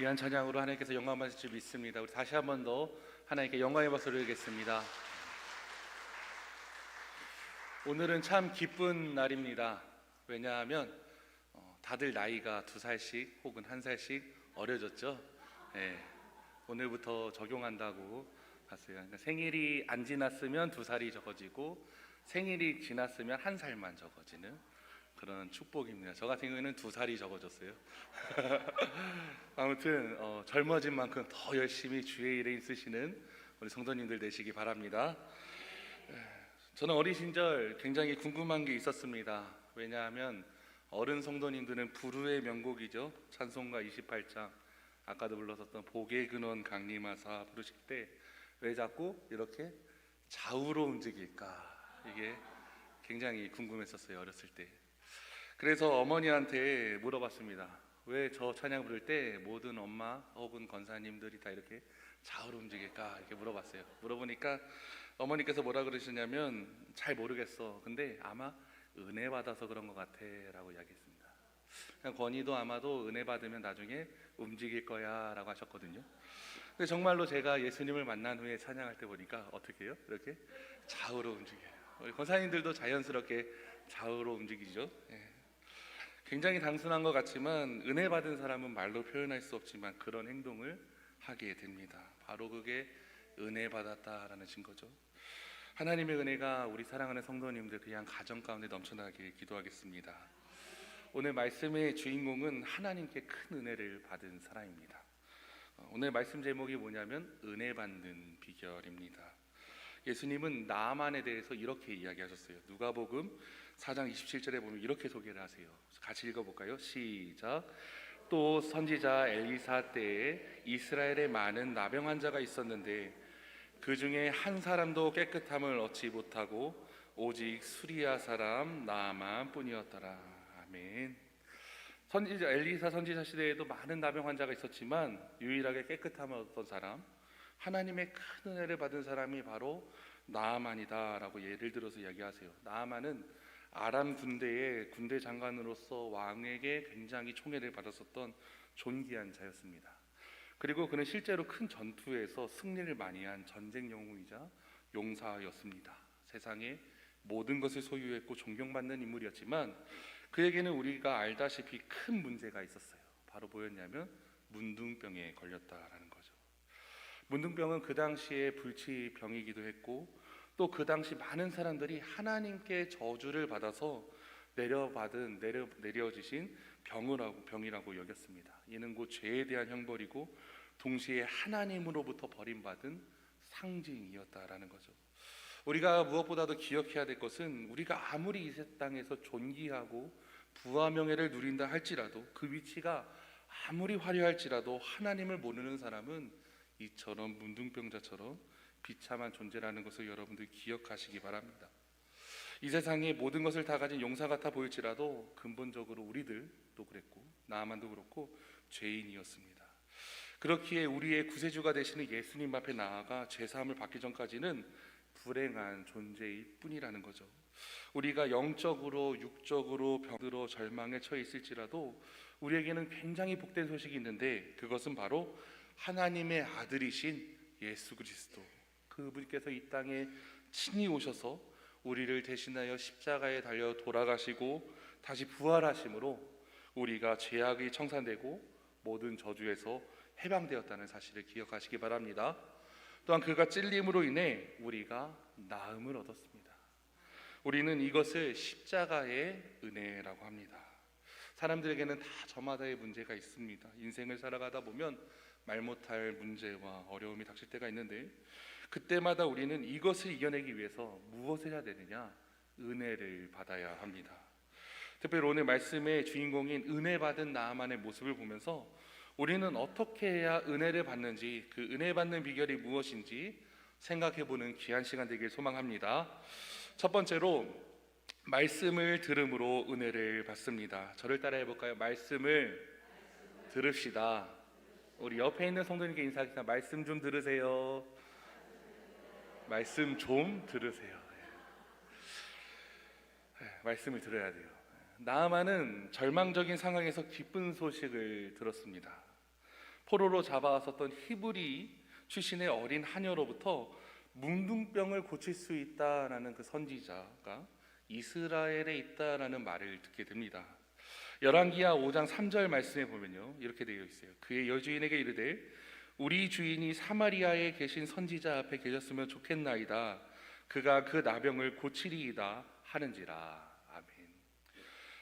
귀한 찬양으로 하나님께서 영광 받으실 줄 믿습니다. 우리 다시 한 번 더 하나님께 영광의 박수를 드리겠습니다. 오늘은 참 기쁜 날입니다. 왜냐하면 다들 나이가 2살씩 혹은 1살씩 어려졌죠. 네, 오늘부터 적용한다고 봤어요. 그러니까 생일이 안 지났으면 2살이 적어지고 생일이 지났으면 1살만 적어지는 그런 축복입니다. 저 같은 경우에는 2살이 적어졌어요. 아무튼 젊어진 만큼 더 열심히 주의 일에 있으시는 우리 성도님들 되시기 바랍니다. 저는 어린 시절 굉장히 궁금한 게 있었습니다. 왜냐하면 어른 성도님들은 불후의 명곡이죠. 찬송가 28장, 아까도 불렀었던 복의 근원 강림하사 부르실 때 왜 자꾸 이렇게 좌우로 움직일까, 이게 굉장히 궁금했었어요, 어렸을 때. 그래서 어머니한테 물어봤습니다. 왜 저 찬양 부를 때 모든 엄마 혹은 권사님들이 다 이렇게 좌우로 움직일까, 이렇게 물어봤어요. 물어보니까 어머니께서 뭐라 그러시냐면, 잘 모르겠어, 근데 아마 은혜 받아서 그런 것 같아 라고 이야기했습니다. 그냥 권희도 아마도 은혜 받으면 나중에 움직일 거야 라고 하셨거든요. 근데 정말로 제가 예수님을 만난 후에 찬양할 때 보니까 어떻게 해요? 이렇게 좌우로 움직여요. 우리 권사님들도 자연스럽게 좌우로 움직이죠. 굉장히 단순한 것 같지만 은혜 받은 사람은 말로 표현할 수 없지만 그런 행동을 하게 됩니다. 바로 그게 은혜 받았다라는 증거죠. 하나님의 은혜가 우리 사랑하는 성도님들 그냥 가정 가운데 넘쳐나길 기도하겠습니다. 오늘 말씀의 주인공은 하나님께 큰 은혜를 받은 사람입니다. 오늘 말씀 제목이 뭐냐면 은혜 받는 비결입니다. 예수님은 나아만에 대해서 이렇게 이야기하셨어요. 누가복음 4장 27절에 보면 이렇게 소개를 하세요. 같이 읽어볼까요? 시작. 또 선지자 엘리사 때에 이스라엘에 많은 나병 환자가 있었는데 그 중에 한 사람도 깨끗함을 얻지 못하고 오직 수리아 사람 나아만 뿐이었더라. 아멘. 선지자 엘리사 선지자 시대에도 많은 나병 환자가 있었지만 유일하게 깨끗함을 얻었던 사람, 하나님의 큰 은혜를 받은 사람이 바로 나아만이다라고 예를 들어서 이야기하세요. 나아만은 아람 군대의 군대 장관으로서 왕에게 굉장히 총애를 받았었던 존귀한 자였습니다. 그리고 그는 실제로 큰 전투에서 승리를 많이 한 전쟁 영웅이자 용사였습니다. 세상에 모든 것을 소유했고 존경받는 인물이었지만 그에게는 우리가 알다시피 큰 문제가 있었어요. 바로 뭐였냐면 문둥병에 걸렸다라는 거죠. 문둥병은 그 당시에 불치병이기도 했고 또 그 당시 많은 사람들이 하나님께 저주를 받아서 내려지신 병이라고 여겼습니다. 이는 곧 죄에 대한 형벌이고 동시에 하나님으로부터 버림받은 상징이었다라는 거죠. 우리가 무엇보다도 기억해야 될 것은 우리가 아무리 이 땅에서 존귀하고 부와 명예를 누린다 할지라도 그 위치가 아무리 화려할지라도 하나님을 모르는 사람은 이처럼 문둥병자처럼 비참한 존재라는 것을 여러분들 기억하시기 바랍니다. 이 세상에 모든 것을 다 가진 용사 같아 보일지라도 근본적으로 우리들도 그랬고 나아만도 그렇고 죄인이었습니다. 그렇기에 우리의 구세주가 되시는 예수님 앞에 나아가 죄사함을 받기 전까지는 불행한 존재일 뿐이라는 거죠. 우리가 영적으로 육적으로 병들어 절망에 처해 있을지라도 우리에게는 굉장히 복된 소식이 있는데 그것은 바로 하나님의 아들이신 예수 그리스도, 그분께서 이 땅에 친히 오셔서 우리를 대신하여 십자가에 달려 돌아가시고 다시 부활하심으로 우리가 죄악이 청산되고 모든 저주에서 해방되었다는 사실을 기억하시기 바랍니다. 또한 그가 찔림으로 인해 우리가 나음을 얻었습니다. 우리는 이것을 십자가의 은혜라고 합니다. 사람들에게는 다 저마다의 문제가 있습니다. 인생을 살아가다 보면 말 못할 문제와 어려움이 닥칠 때가 있는데 그때마다 우리는 이것을 이겨내기 위해서 무엇을 해야 되느냐? 은혜를 받아야 합니다. 특별히 오늘 말씀의 주인공인 은혜 받은 나아만의 모습을 보면서 우리는 어떻게 해야 은혜를 받는지, 그 은혜 받는 비결이 무엇인지 생각해보는 귀한 시간 되길 소망합니다. 첫 번째로 말씀을 들음으로 은혜를 받습니다. 저를 따라 해볼까요? 말씀을 들읍시다. 우리 옆에 있는 성도님께 인사하겠습니다. 말씀 좀 들으세요. 말씀 좀 들으세요. 말씀을 들어야 돼요. 나아만은 절망적인 상황에서 기쁜 소식을 들었습니다. 포로로 잡아왔었던 히브리 출신의 어린 하녀로부터 뭉둥병을 고칠 수 있다라는 그 선지자가 이스라엘에 있다라는 말을 듣게 됩니다. 열왕기하 5장 3절 말씀에 보면요, 이렇게 되어 있어요. 그의 여주인에게 이르되 우리 주인이 사마리아에 계신 선지자 앞에 계셨으면 좋겠나이다. 그가 그 나병을 고치리이다 하는지라. 아멘.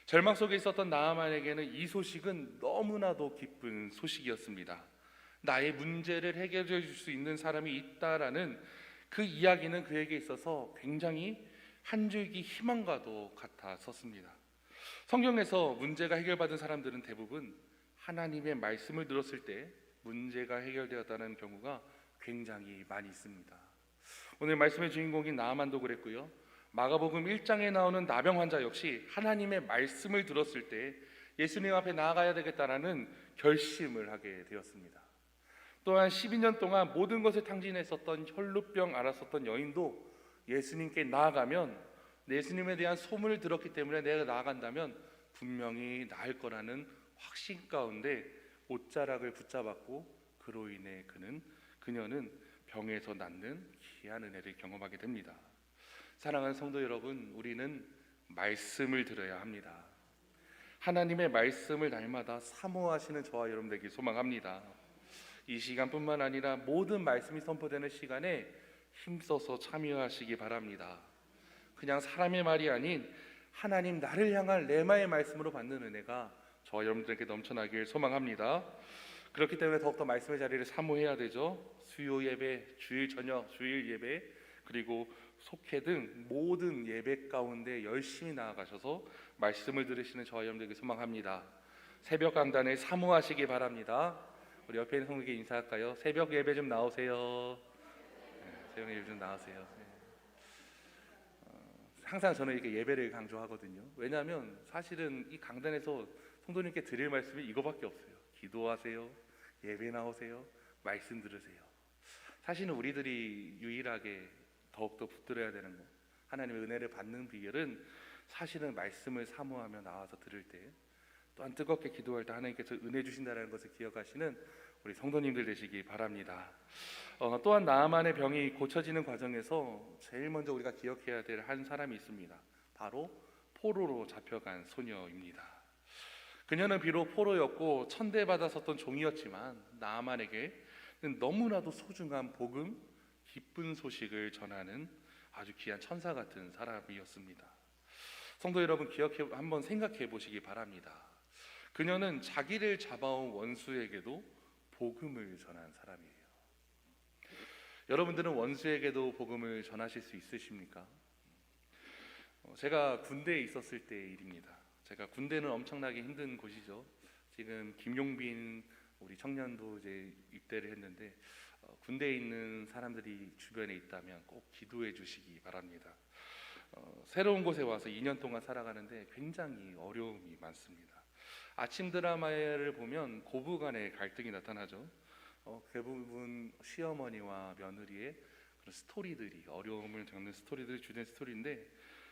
절망 속에 있었던 나아만에게는 이 소식은 너무나도 기쁜 소식이었습니다. 나의 문제를 해결해 줄 수 있는 사람이 있다라는 그 이야기는 그에게 있어서 굉장히 한 줄기 희망과도 같았었습니다. 성경에서 문제가 해결받은 사람들은 대부분 하나님의 말씀을 들었을 때 문제가 해결되었다는 경우가 굉장히 많이 있습니다. 오늘 말씀의 주인공인 나아만도 그랬고요. 마가복음 1장에 나오는 나병 환자 역시 하나님의 말씀을 들었을 때 예수님 앞에 나아가야 되겠다라는 결심을 하게 되었습니다. 또한 12년 동안 모든 것을 탕진했었던 혈루병 앓았었던 여인도 예수님께 나아가면 예수님에 대한 소문을 들었기 때문에 내가 나아간다면 분명히 나을 거라는 확신 가운데 옷자락을 붙잡았고 그로 인해 그녀는 병에서 낫는 귀한 은혜를 경험하게 됩니다. 사랑하는 성도 여러분, 우리는 말씀을 들어야 합니다. 하나님의 말씀을 날마다 사모하시는 저와 여러분 되길 소망합니다. 이 시간뿐만 아니라 모든 말씀이 선포되는 시간에 힘써서 참여하시기 바랍니다. 그냥 사람의 말이 아닌 하나님 나를 향한 레마의 말씀으로 받는 은혜가 저와 여러분들에게 넘쳐나길 소망합니다. 그렇기 때문에 더욱더 말씀의 자리를 사모해야 되죠. 수요 예배, 주일 저녁, 주일 예배, 그리고 속회 등 모든 예배 가운데 열심히 나아가셔서 말씀을 들으시는 저와 여러분들에게 소망합니다. 새벽 강단에 사모하시기 바랍니다. 우리 옆에 있는 성도에게 인사할까요? 새벽 예배 좀 나오세요. 새벽 예배 좀 나오세요. 항상 저는 이렇게 예배를 강조하거든요. 왜냐하면 사실은 이 강단에서 성도님께 드릴 말씀이 이거밖에 없어요. 기도하세요, 예배 나오세요, 말씀 들으세요. 사실은 우리들이 유일하게 더욱더 붙들어야 되는 것, 하나님의 은혜를 받는 비결은 사실은 말씀을 사모하며 나와서 들을 때, 또한 뜨겁게 기도할 때 하나님께서 은혜 주신다는 것을 기억하시는 우리 성도님들 되시기 바랍니다. 또한 나아만의 병이 고쳐지는 과정에서 제일 먼저 우리가 기억해야 될 한 사람이 있습니다. 바로 포로로 잡혀간 소녀입니다. 그녀는 비록 포로였고 천대받았었던 종이었지만 나아만에게는 너무나도 소중한 복음, 기쁜 소식을 전하는 아주 귀한 천사 같은 사람이었습니다. 성도 여러분, 한번 생각해 보시기 바랍니다. 그녀는 자기를 잡아온 원수에게도 복음을 전한 사람이에요. 여러분들은 원수에게도 복음을 전하실 수 있으십니까? 제가 군대에 있었을 때의 일입니다. 제가 군대는 엄청나게 힘든 곳이죠. 지금 김용빈 우리 청년도 이제 입대를 했는데 군대에 있는 사람들이 주변에 있다면 꼭 기도해 주시기 바랍니다. 새로운 곳에 와서 2년 동안 살아가는데 굉장히 어려움이 많습니다. 아침 드라마를 보면 고부간의 갈등이 나타나죠. 대부분 시어머니와 며느리의 그런 스토리들이, 어려움을 겪는 스토리들이 주된 스토리인데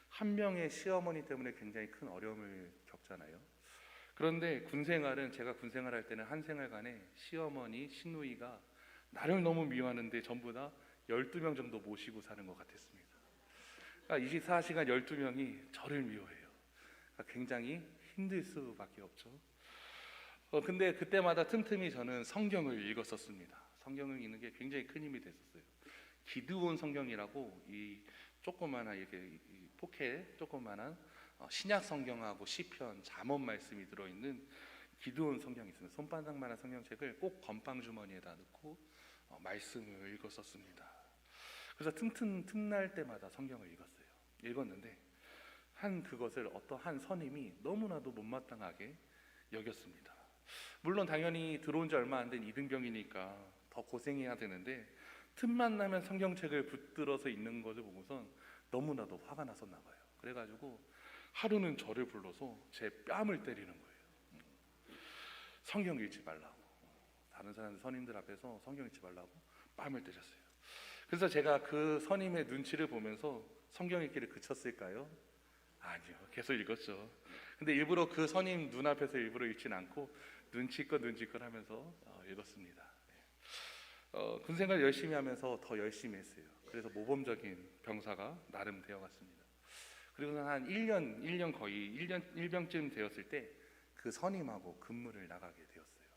한 명의 시어머니 때문에 굉장히 큰 어려움을 겪잖아요. 그런데 군생활은, 제가 군생활할 때는 한 생활관에 시어머니, 시누이가 나를 너무 미워하는데 전부 다 12명 정도 모시고 사는 것 같았습니다. 그러니까 24시간 12명이 저를 미워해요. 그러니까 굉장히 힘들 수밖에 없죠. 근데 그때마다 틈틈이 저는 성경을 읽었었습니다. 성경을 읽는 게 굉장히 큰 힘이 됐었어요. 기드온 성경이라고 이 조그마한 이렇게 포켓 조그마한 신약 성경하고 시편, 잠언 말씀이 들어있는 기드온 성경이 있습니다. 손바닥만한 성경책을 꼭 건빵 주머니에다 넣고 말씀을 읽었었습니다. 그래서 틈날 때마다 성경을 읽었는데 그것을 어떠한 선임이 너무나도 못마땅하게 여겼습니다. 물론 당연히 들어온 지 얼마 안 된 이등병이니까 더 고생해야 되는데 틈만 나면 성경책을 붙들어서 읽는 것을 보고선 너무나도 화가 났었나 봐요. 그래가지고 하루는 저를 불러서 제 뺨을 때리는 거예요. 성경 읽지 말라고, 다른 사람들 선임들 앞에서 성경 읽지 말라고 뺨을 때렸어요. 그래서 제가 그 선임의 눈치를 보면서 성경 읽기를 그쳤을까요? 아니요, 계속 읽었죠. 근데 일부러 그 선임 눈앞에서 일부러 읽진 않고 눈치껏 하면서 읽었습니다. 군생활 열심히 하면서 더 열심히 했어요. 그래서 모범적인 병사가 나름 되어갔습니다. 그리고 한 1년 거의 1병쯤 되었을 때 그 선임하고 근무를 나가게 되었어요.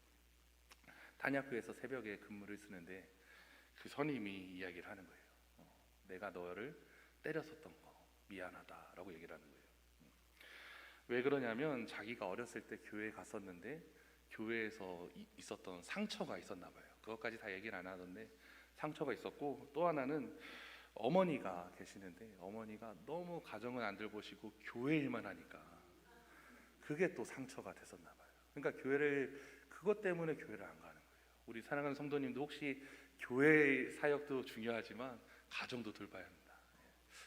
단약부에서 새벽에 근무를 쓰는데 그 선임이 이야기를 하는 거예요. 내가 너를 때렸었던 거 미안하다라고 얘기를 하는 거예요. 왜 그러냐면 자기가 어렸을 때 교회에 갔었는데 교회에서 있었던 상처가 있었나 봐요. 그것까지 다 얘기를 안 하던데 상처가 있었고, 또 하나는 어머니가 계시는데 어머니가 너무 가정을 안 돌보시고 교회 일만 하니까 그게 또 상처가 됐었나 봐요. 그러니까 그것 때문에 교회를 안 가는 거예요. 우리 사랑하는 성도님도 혹시 교회 사역도 중요하지만 가정도 돌봐야 합니다.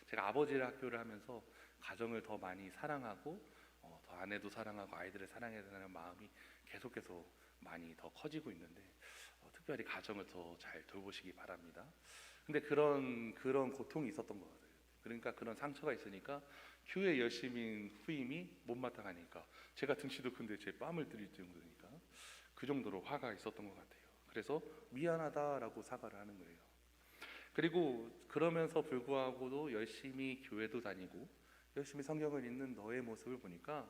제가 아버지를 학교를 하면서 가정을 더 많이 사랑하고 더 아내도 사랑하고 아이들을 사랑해야 되는 마음이 계속 많이 더 커지고 있는데 특별히 가정을 더 잘 돌보시기 바랍니다. 근데 그런 고통이 있었던 것 같아요. 그러니까 그런 상처가 있으니까 교회 열심인 후임이 못마땅하니까 제가 등치도 큰데 제 뺨을 때릴 정도니까 그 정도로 화가 있었던 것 같아요. 그래서 미안하다라고 사과를 하는 거예요. 그리고 그러면서 불구하고도 열심히 교회도 다니고 열심히 성경을 읽는 너의 모습을 보니까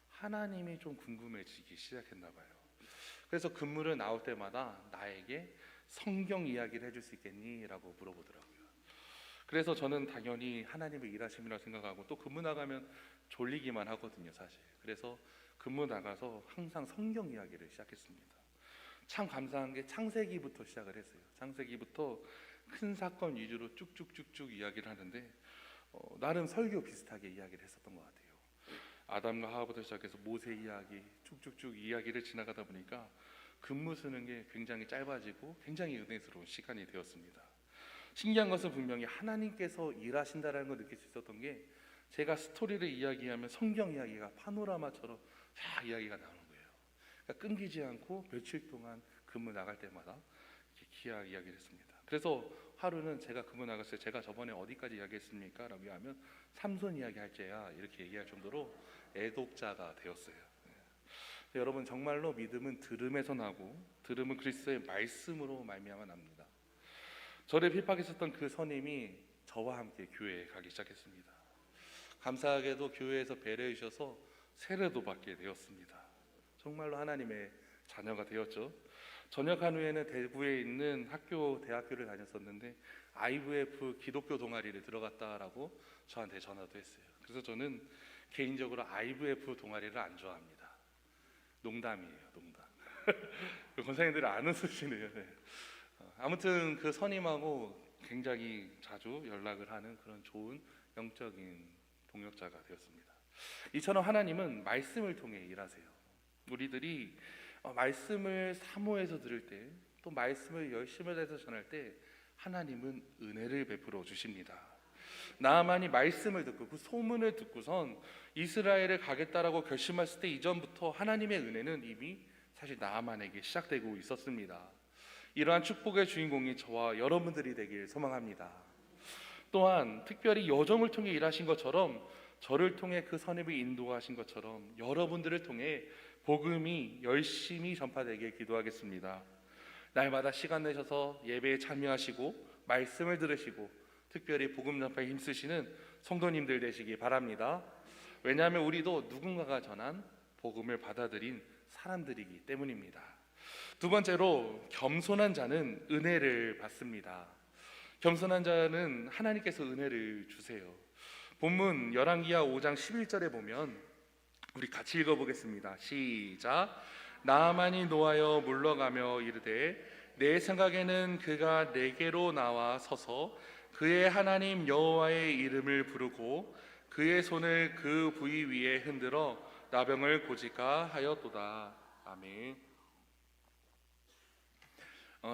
하나님이 좀 궁금해지기 시작했나 봐요. 그래서 근무를 나올 때마다 나에게 성경 이야기를 해줄 수 있겠니? 라고 물어보더라고요. 그래서 저는 당연히 하나님의 일하심이라고 생각하고, 또 근무 나가면 졸리기만 하거든요, 사실. 그래서 근무 나가서 항상 성경 이야기를 시작했습니다. 참 감사한 게 창세기부터 시작을 했어요. 창세기부터 큰 사건 위주로 쭉쭉쭉쭉 이야기를 하는데 나름 설교 비슷하게 이야기를 했었던 것 같아요. 아담과 하와부터 시작해서 모세 이야기 쭉쭉쭉 이야기를 지나가다 보니까 근무 쓰는 게 굉장히 짧아지고 굉장히 은혜스러운 시간이 되었습니다. 신기한 것은 분명히 하나님께서 일하신다라는 걸 느낄 수 있었던 게, 제가 스토리를 이야기하면 성경 이야기가 파노라마처럼 다 이야기가 나오는 거예요. 그러니까 끊기지 않고 며칠 동안 근무 나갈 때마다 이렇게 기약 이야기를 했습니다. 그래서 하루는 제가 근무 나갔을 때 제가 저번에 어디까지 이야기했습니까? 라고 하면 삼손 이야기 할 때야 이렇게 얘기할 정도로 애독자가 되었어요. 여러분, 정말로 믿음은 들음에서 나고 들음은 그리스도의 말씀으로 말미암아 납니다. 저를 핍박했었던 그 선임이 저와 함께 교회에 가기 시작했습니다. 감사하게도 교회에서 배려해 주셔서 세례도 받게 되었습니다. 정말로 하나님의 자녀가 되었죠. 전역한 후에는 대구에 있는 대학교를 다녔었는데 IVF 기독교 동아리를 들어갔다라고 저한테 전화도 했어요. 그래서 저는 개인적으로 IVF 동아리를 안 좋아합니다. 농담이에요, 농담. 권사님들이 안 웃으시네요. 네. 아무튼 그 선임하고 굉장히 자주 연락을 하는 그런 좋은 영적인 동역자가 되었습니다. 이처럼 하나님은 말씀을 통해 일하세요. 우리들이 말씀을 사모해서 들을 때, 또 말씀을 열심을 해서 전할 때 하나님은 은혜를 베풀어 주십니다. 나아만이 말씀을 듣고 그 소문을 듣고선 이스라엘에 가겠다라고 결심했을 때 이전부터 하나님의 은혜는 이미 사실 나아만에게 시작되고 있었습니다. 이러한 축복의 주인공이 저와 여러분들이 되길 소망합니다. 또한 특별히 여정을 통해 일하신 것처럼, 저를 통해 그 선임을 인도하신 것처럼 여러분들을 통해 복음이 열심히 전파되길 기도하겠습니다. 날마다 시간 내셔서 예배에 참여하시고 말씀을 들으시고 특별히 복음 전파에 힘쓰시는 성도님들 되시기 바랍니다. 왜냐하면 우리도 누군가가 전한 복음을 받아들인 사람들이기 때문입니다. 두 번째로, 겸손한 자는 은혜를 받습니다. 겸손한 자는 하나님께서 은혜를 주세요. 본문 열왕기하 5장 11절에 보면, 우리 같이 읽어보겠습니다. 시작. 나아만이 노하여 물러가며 이르되 내 생각에는 그가 내게로 나와 서서 그의 하나님 여호와의 이름을 부르고 그의 손을 그 부위 위에 흔들어 나병을 고질까 하였도다. 아멘.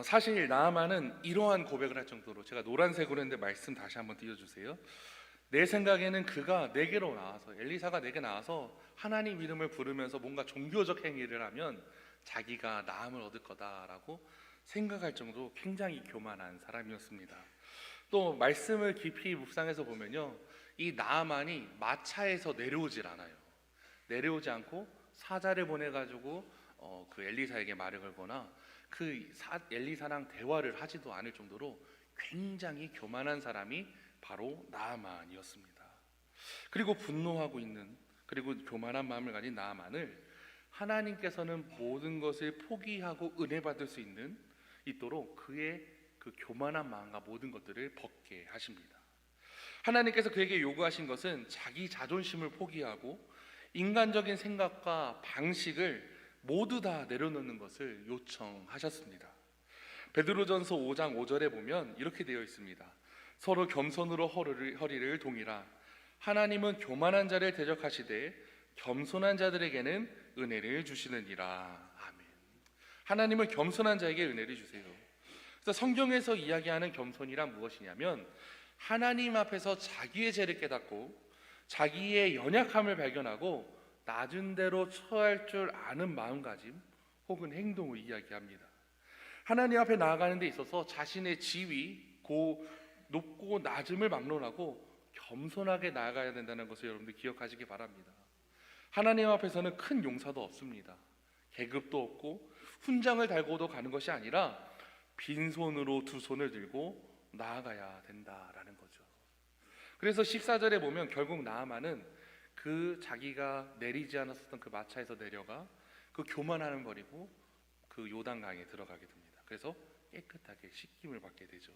사실 나아만은 이러한 고백을 할 정도로, 제가 노란색으로 했는데 말씀 다시 한번 띄워주세요. 내 생각에는 그가 내게로 나와서, 엘리사가 내게 나와서 하나님 이름을 부르면서 뭔가 종교적 행위를 하면 자기가 나음을 얻을 거다라고 생각할 정도로 굉장히 교만한 사람이었습니다. 또 말씀을 깊이 묵상해서 보면요, 이 나아만이 마차에서 내려오질 않아요. 내려오지 않고 사자를 보내가지고 그 엘리사에게 말을 걸거나 엘리사랑 대화를 하지도 않을 정도로 굉장히 교만한 사람이 바로 나아만이었습니다. 그리고 분노하고 있는, 그리고 교만한 마음을 가진 나아만을 하나님께서는 모든 것을 포기하고 은혜 받을 수 있도록 그의 그 교만한 마음과 모든 것들을 벗게 하십니다. 하나님께서 그에게 요구하신 것은 자기 자존심을 포기하고 인간적인 생각과 방식을 모두 다 내려놓는 것을 요청하셨습니다. 베드로전서 5장 5절에 보면 이렇게 되어 있습니다. 서로 겸손으로 허리를 동이라. 하나님은 교만한 자를 대적하시되 겸손한 자들에게는 은혜를 주시느니라. 아멘. 하나님은 겸손한 자에게 은혜를 주세요. 그래서 성경에서 이야기하는 겸손이란 무엇이냐면 하나님 앞에서 자기의 죄를 깨닫고 자기의 연약함을 발견하고 낮은 대로 처할 줄 아는 마음가짐 혹은 행동을 이야기합니다. 하나님 앞에 나아가는 데 있어서 자신의 지위, 높고 낮음을 막론하고 겸손하게 나아가야 된다는 것을 여러분들 기억하시기 바랍니다. 하나님 앞에서는 큰 용사도 없습니다. 계급도 없고 훈장을 달고도 가는 것이 아니라 빈손으로 두 손을 들고 나아가야 된다라는 거죠. 그래서 14절에 보면 결국 나아만은 그 자기가 내리지 않았었던 그 마차에서 내려가 그 교만함을 버리고 그 요단강에 들어가게 됩니다. 그래서 깨끗하게 씻김을 받게 되죠.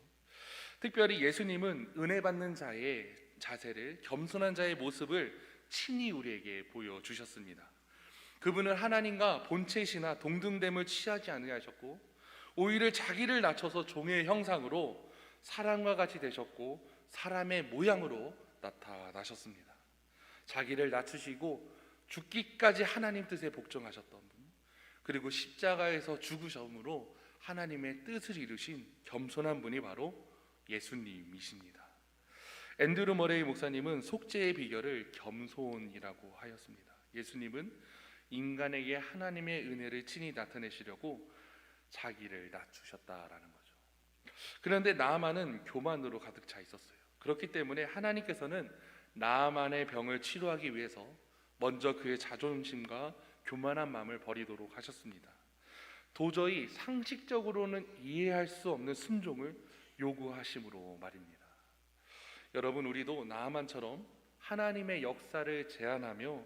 특별히 예수님은 은혜 받는 자의 자세를, 겸손한 자의 모습을 친히 우리에게 보여주셨습니다. 그분은 하나님과 본체시나 동등됨을 취하지 않으셨고 오히려 자기를 낮춰서 종의 형상으로 사람과 같이 되셨고 사람의 모양으로 나타나셨습니다. 자기를 낮추시고 죽기까지 하나님 뜻에 복종하셨던 분, 그리고 십자가에서 죽으심으로 하나님의 뜻을 이루신 겸손한 분이 바로 예수님이십니다. 앤드루 머레이 목사님은 속죄의 비결을 겸손이라고 하였습니다. 예수님은 인간에게 하나님의 은혜를 친히 나타내시려고 자기를 낮추셨다라는 거죠. 그런데 나아만은 교만으로 가득 차 있었어요. 그렇기 때문에 하나님께서는 나아만의 병을 치료하기 위해서 먼저 그의 자존심과 교만한 마음을 버리도록 하셨습니다. 도저히 상식적으로는 이해할 수 없는 순종을 요구하심으로 말입니다. 여러분, 우리도 나아만처럼 하나님의 역사를 제한하며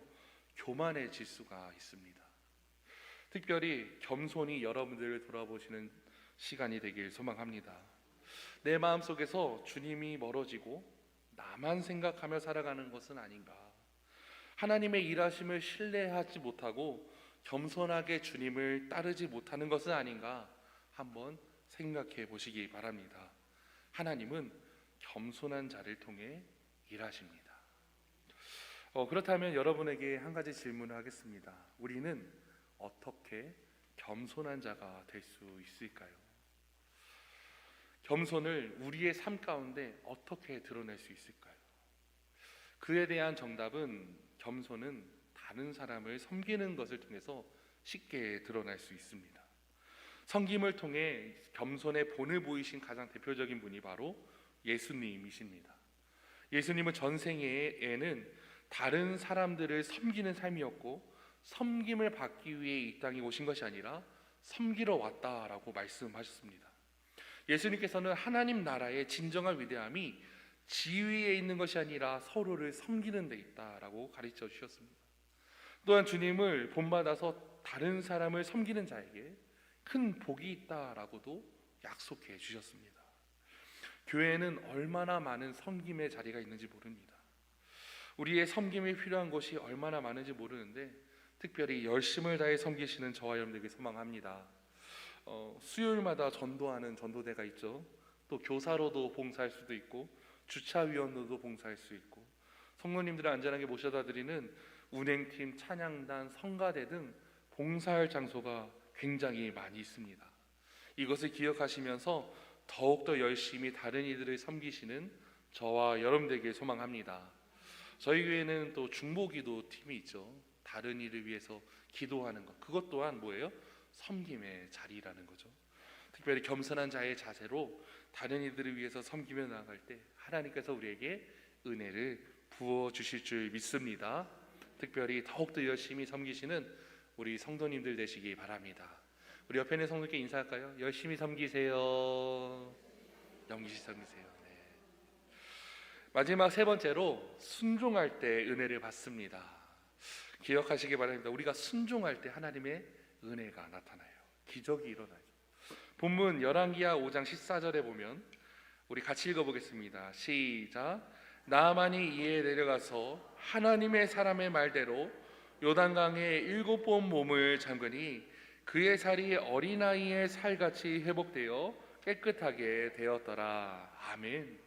교만해질 수가 있습니다. 특별히 겸손히 여러분들을 돌아보시는 시간이 되길 소망합니다. 내 마음속에서 주님이 멀어지고 나만 생각하며 살아가는 것은 아닌가, 하나님의 일하심을 신뢰하지 못하고 겸손하게 주님을 따르지 못하는 것은 아닌가 한번 생각해 보시기 바랍니다. 하나님은 겸손한 자를 통해 일하십니다. 그렇다면 여러분에게 한 가지 질문을 하겠습니다. 우리는 어떻게 겸손한 자가 될 수 있을까요? 겸손을 우리의 삶 가운데 어떻게 드러낼 수 있을까요? 그에 대한 정답은 겸손은 다른 사람을 섬기는 것을 통해서 쉽게 드러날 수 있습니다. 섬김을 통해 겸손의 본을 보이신 가장 대표적인 분이 바로 예수님이십니다. 예수님은 전생에는 다른 사람들을 섬기는 삶이었고 섬김을 받기 위해 이 땅에 오신 것이 아니라 섬기러 왔다라고 말씀하셨습니다. 예수님께서는 하나님 나라의 진정한 위대함이 지위에 있는 것이 아니라 서로를 섬기는 데 있다라고 가르쳐 주셨습니다. 또한 주님을 본받아서 다른 사람을 섬기는 자에게 큰 복이 있다라고도 약속해 주셨습니다. 교회에는 얼마나 많은 섬김의 자리가 있는지 모릅니다. 우리의 섬김이 필요한 곳이 얼마나 많은지 모르는데 특별히 열심을 다해 섬기시는 저와 여러분들에게 소망합니다. 수요일마다 전도하는 전도대가 있죠. 또 교사로도 봉사할 수도 있고 주차위원으로도 봉사할 수 있고 성도님들을 안전하게 모셔다 드리는 운행팀, 찬양단, 성가대 등 봉사할 장소가 굉장히 많이 있습니다. 이것을 기억하시면서 더욱더 열심히 다른 이들을 섬기시는 저와 여러분들에게 소망합니다. 저희 교회는 또 중보기도 팀이 있죠. 다른 이를 위해서 기도하는 것, 그것 또한 뭐예요? 섬김의 자리라는 거죠. 특별히 겸손한 자의 자세로 다른 이들을 위해서 섬기며 나아갈 때 하나님께서 우리에게 은혜를 부어 주실 줄 믿습니다. 특별히 더욱더 열심히 섬기시는 우리 성도님들 되시기 바랍니다. 우리 옆에 있는 성도께 인사할까요? 열심히 섬기세요. 영기시 섬기세요. 네. 마지막 세 번째로 순종할 때 은혜를 받습니다. 기억하시기 바랍니다. 우리가 순종할 때 하나님의 은혜가 나타나요. 기적이 일어나요. 본문 열왕기하 5장 14절에 보면 우리 같이 읽어보겠습니다. 시작. 나아만이 이에 내려가서 하나님의 사람의 말대로 요단강에 7번 몸을 잠그니 그의 살이 어린아이의 살같이 회복되어 깨끗하게 되었더라. 아멘.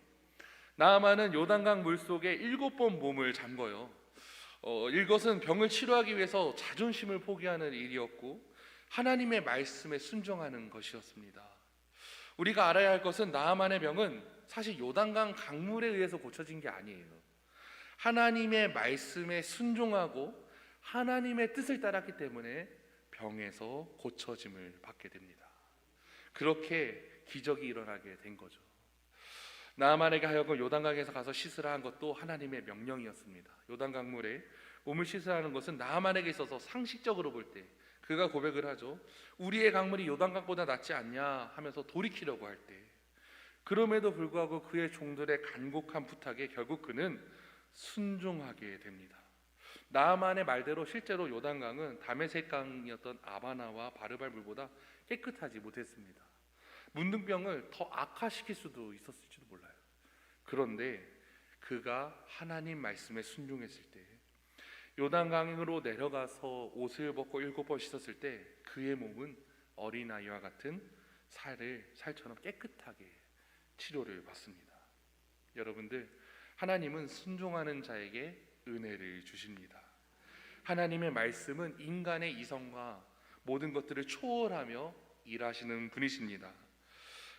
나아만은 요단강 물속에 7번 몸을 잠궈요. 이것은 병을 치료하기 위해서 자존심을 포기하는 일이었고 하나님의 말씀에 순종하는 것이었습니다. 우리가 알아야 할 것은 나아만의 병은 사실 요단강 강물에 의해서 고쳐진 게 아니에요. 하나님의 말씀에 순종하고 하나님의 뜻을 따랐기 때문에 병에서 고쳐짐을 받게 됩니다. 그렇게 기적이 일어나게 된 거죠. 나아만에게 하여금 요단강에서 가서 씻으라 한 것도 하나님의 명령이었습니다. 요단강물에 몸을 씻으라는 것은 나아만에게 있어서 상식적으로 볼 때 그가 고백을 하죠. 우리의 강물이 요단강보다 낫지 않냐 하면서 돌이키려고 할 때, 그럼에도 불구하고 그의 종들의 간곡한 부탁에 결국 그는 순종하게 됩니다. 나아만의 말대로 실제로 요단강은 다메섹강이었던 아바나와 바르발 물보다 깨끗하지 못했습니다. 문둥병을 더 악화시킬 수도 있었을지도 몰라요. 그런데 그가 하나님 말씀에 순종했을 때, 요단강으로 내려가서 옷을 벗고 7번 씻었을 때 그의 몸은 어린아이와 같은 살처럼 깨끗하게 치료를 받습니다. 여러분들, 하나님은 순종하는 자에게 은혜를 주십니다. 하나님의 말씀은 인간의 이성과 모든 것들을 초월하며 일하시는 분이십니다.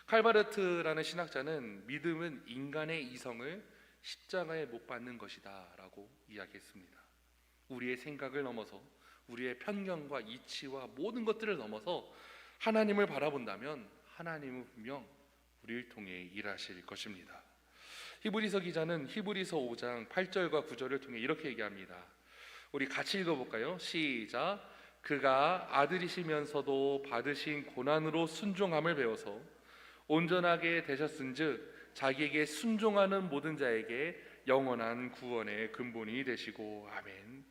칼바르트라는 신학자는 믿음은 인간의 이성을 십자가에 못 박는 것이다 라고 이야기했습니다. 우리의 생각을 넘어서 우리의 편견과 이치와 모든 것들을 넘어서 하나님을 바라본다면 하나님은 분명 우리를 통해 일하실 것입니다. 히브리서 기자는 히브리서 5장 8절과 9절을 통해 이렇게 얘기합니다. 우리 같이 읽어볼까요? 시작. 그가 아들이시면서도 받으신 고난으로 순종함을 배워서 온전하게 되셨은즉 자기에게 순종하는 모든 자에게 영원한 구원의 근본이 되시고. 아멘.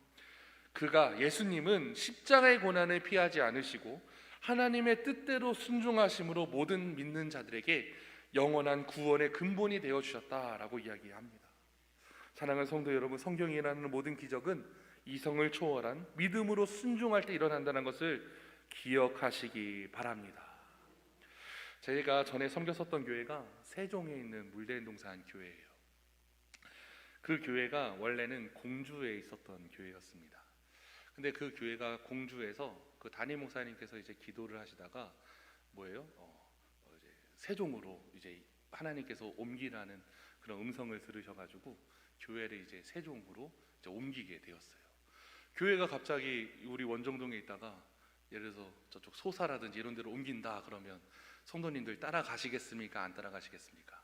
그가, 예수님은 십자가의 고난을 피하지 않으시고 하나님의 뜻대로 순종하심으로 모든 믿는 자들에게 영원한 구원의 근본이 되어 주셨다라고 이야기합니다. 사랑하는 성도 여러분, 성경에 일어나는 모든 기적은 이성을 초월한 믿음으로 순종할 때 일어난다는 것을 기억하시기 바랍니다. 제가 전에 섬겼었던 교회가 세종에 있는 물대인동산 교회예요. 그 교회가 원래는 공주에 있었던 교회였습니다. 근데 그 교회가 공주에서 그 담임 목사님께서 이제 기도를 하시다가 이제 세종으로 이제 하나님께서 옮기라는 그런 음성을 들으셔가지고 교회를 이제 세종으로 이제 옮기게 되었어요. 교회가 갑자기 우리 원정동에 있다가 예를 들어서 저쪽 소사라든지 이런 데로 옮긴다 그러면 성도님들 따라가시겠습니까? 안 따라가시겠습니까?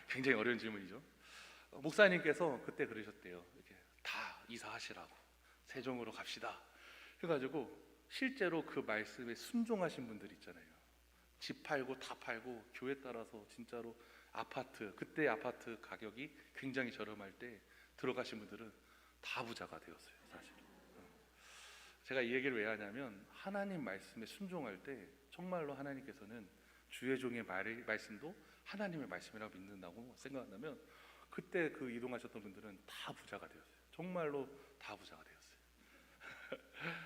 굉장히 어려운 질문이죠. 목사님께서 그때 그러셨대요. 이렇게 다 이사하시라고, 세종으로 갑시다 해가지고 실제로 그 말씀에 순종하신 분들 있잖아요. 집 팔고 다 팔고 교회 따라서 진짜로 아파트, 그때 아파트 가격이 굉장히 저렴할 때 들어가신 분들은 다 부자가 되었어요. 사실 제가 이 얘기를 왜 하냐면 하나님 말씀에 순종할 때 정말로 하나님께서는 주의 종의 말씀도 하나님의 말씀이라고 믿는다고 생각한다면 그때 그 이동하셨던 분들은 다 부자가 되었어요. 정말로 다 부자가 되었어요.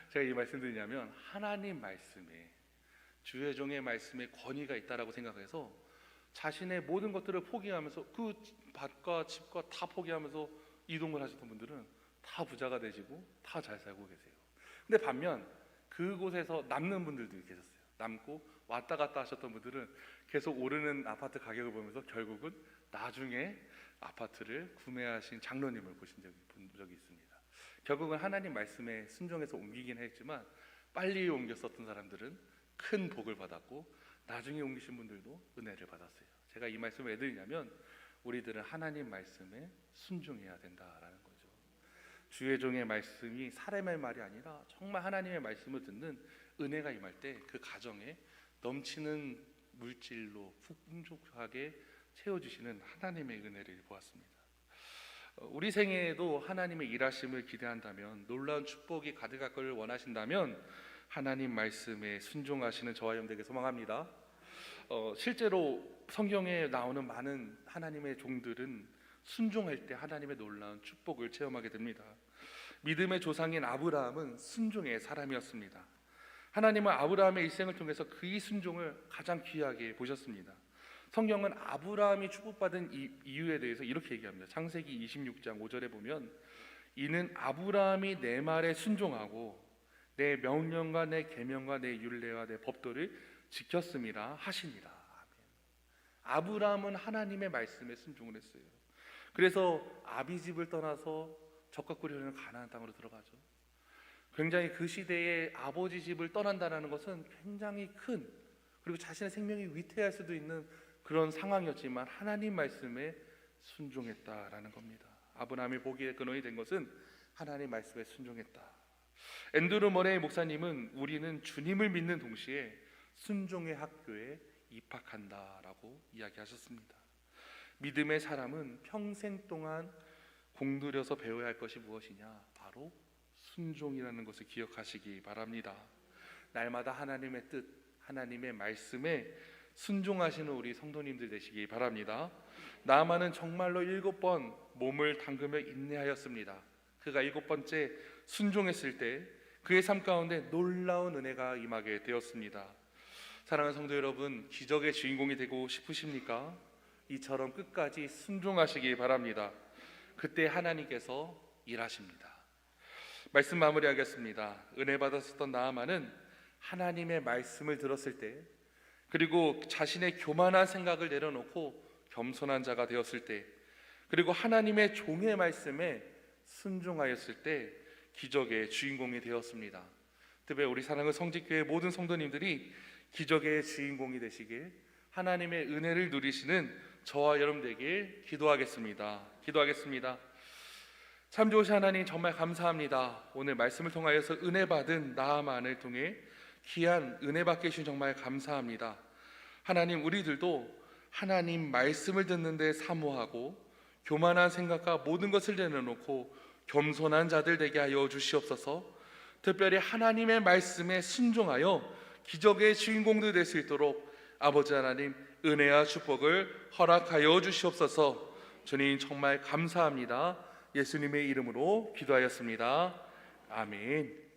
제가 이 말씀 드리냐면 하나님 말씀에, 주의 종의 말씀에 권위가 있다라고 생각해서 자신의 모든 것들을 포기하면서 그 밭과 집과 다 포기하면서 이동을 하셨던 분들은 다 부자가 되시고 다 잘 살고 계세요. 근데 반면 그곳에서 남는 분들도 계셨어요. 남고 왔다 갔다 하셨던 분들은 계속 오르는 아파트 가격을 보면서 결국은 나중에 아파트를 구매하신 장로님을 본 적이 있습니다. 결국은 하나님 말씀에 순종해서 옮기긴 했지만 빨리 옮겼었던 사람들은 큰 복을 받았고 나중에 옮기신 분들도 은혜를 받았어요. 제가 이 말씀을 왜 드리냐면 우리들은 하나님 말씀에 순종해야 된다라는 거죠. 주의 종의 말씀이 사람의 말이 아니라 정말 하나님의 말씀을 듣는 은혜가 임할 때 그 가정에 넘치는 물질로 풍족하게 채워주시는 하나님의 은혜를 보았습니다. 우리 생애에도 하나님의 일하심을 기대한다면, 놀라운 축복이 가득할 것을 원하신다면 하나님 말씀에 순종하시는 저와 여러분들에게 소망합니다. 실제로 성경에 나오는 많은 하나님의 종들은 순종할 때 하나님의 놀라운 축복을 체험하게 됩니다. 믿음의 조상인 아브라함은 순종의 사람이었습니다. 하나님은 아브라함의 일생을 통해서 그의 순종을 가장 귀하게 보셨습니다. 성경은 아브라함이 축복받은 이유에 대해서 이렇게 얘기합니다. 창세기 26장 5절에 보면, 이는 아브라함이 내 말에 순종하고 내 명령과 내 계명과 내 율례와 내 법도를 지켰음이라 하시니라. 아브라함은 하나님의 말씀에 순종을 했어요. 그래서 아비집을 떠나서 적과 꿀이 흐르는 가나안 땅으로 들어가죠. 굉장히 그 시대에 아버지 집을 떠난다는 것은 굉장히 큰, 그리고 자신의 생명이 위태할 수도 있는 그런 상황이었지만 하나님 말씀에 순종했다라는 겁니다. 아브라함이 복의 근원이 된 것은 하나님 말씀에 순종했다. 앤드루 머레이 목사님은 우리는 주님을 믿는 동시에 순종의 학교에 입학한다라고 이야기하셨습니다. 믿음의 사람은 평생 동안 공들여서 배워야 할 것이 무엇이냐? 바로 순종이라는 것을 기억하시기 바랍니다. 날마다 하나님의 뜻, 하나님의 말씀에 순종하시는 우리 성도님들 되시기 바랍니다. 나아만은 정말로 7번 몸을 담그며 인내하였습니다. 그가 7번째 순종했을 때 그의 삶 가운데 놀라운 은혜가 임하게 되었습니다. 사랑하는 성도 여러분, 기적의 주인공이 되고 싶으십니까? 이처럼 끝까지 순종하시기 바랍니다. 그때 하나님께서 일하십니다. 말씀 마무리하겠습니다. 은혜 받았었던 나아만은 하나님의 말씀을 들었을 때, 그리고 자신의 교만한 생각을 내려놓고 겸손한 자가 되었을 때, 그리고 하나님의 종의 말씀에 순종하였을 때 기적의 주인공이 되었습니다. 특히 우리 사랑하는 성직교회 모든 성도님들이 기적의 주인공이 되시길, 하나님의 은혜를 누리시는 저와 여러분들에게 기도하겠습니다. 참 좋으신 하나님, 정말 감사합니다. 오늘 말씀을 통하여서 은혜 받은 나아만을 통해 귀한 은혜 받게 해주신 정말 감사합니다. 하나님, 우리들도 하나님 말씀을 듣는데 사모하고 교만한 생각과 모든 것을 내려놓고 겸손한 자들 되게 하여 주시옵소서. 특별히 하나님의 말씀에 순종하여 기적의 주인공들 될 수 있도록 아버지 하나님 은혜와 축복을 허락하여 주시옵소서. 주님 정말 감사합니다. 예수님의 이름으로 기도하였습니다. 아멘.